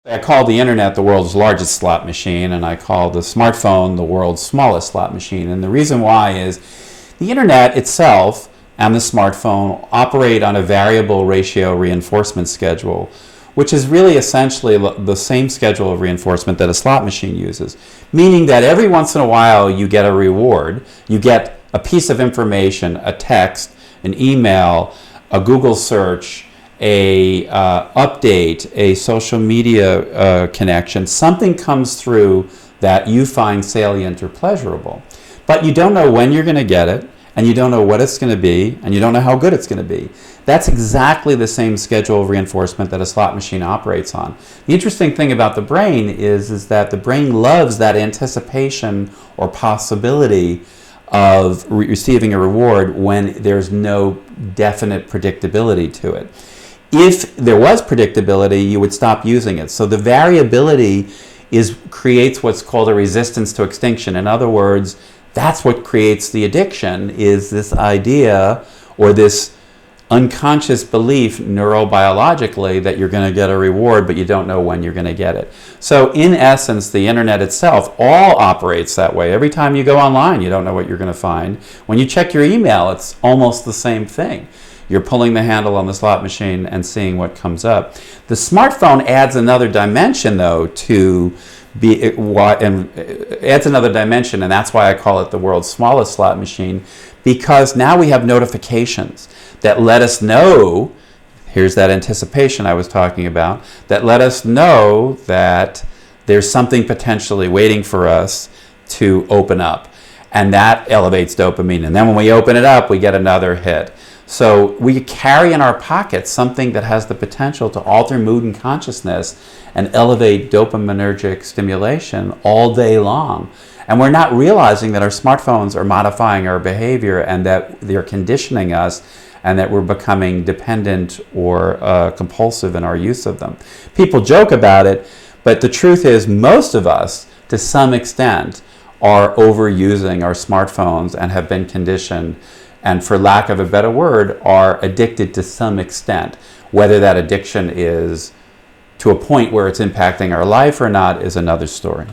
I call the internet the world's largest slot machine, and I call the smartphone the world's smallest slot machine. And the reason why is the internet itself and the smartphone operate on a variable ratio reinforcement schedule, which is really essentially the same schedule of reinforcement that a slot machine uses. Meaning that every once in a while you get a reward, you get a piece of information, a text, an email, a Google search, a update, a social media connection, something comes through that you find salient or pleasurable. But you don't know when you're going to get it, and you don't know what it's going to be, and you don't know how good it's going to be. That's exactly the same schedule of reinforcement that a slot machine operates on. The interesting thing about the brain is that the brain loves that anticipation or possibility of receiving a reward when there's no definite predictability to it. If there was predictability, you would stop using it. So the variability creates what's called a resistance to extinction. In other words, that's what creates the addiction, is this idea or this unconscious belief neurobiologically that you're going to get a reward, but you don't know when you're going to get it. So in essence, the internet itself all operates that way. Every time you go online, you don't know what you're going to find. When you check your email, it's almost the same thing. You're pulling the handle on the slot machine and seeing what comes up. The smartphone adds another dimension, though, and that's why I call it the world's smallest slot machine, because now we have notifications that let us know, here's that anticipation I was talking about, that let us know that there's something potentially waiting for us to open up. And that elevates dopamine. And then when we open it up, we get another hit. So we carry in our pockets something that has the potential to alter mood and consciousness and elevate dopaminergic stimulation all day long. And we're not realizing that our smartphones are modifying our behavior and that they're conditioning us and that we're becoming dependent or compulsive in our use of them. People joke about it, but the truth is most of us, to some extent, are overusing our smartphones and have been conditioned, and for lack of a better word, are addicted to some extent. Whether that addiction is to a point where it's impacting our life or not is another story.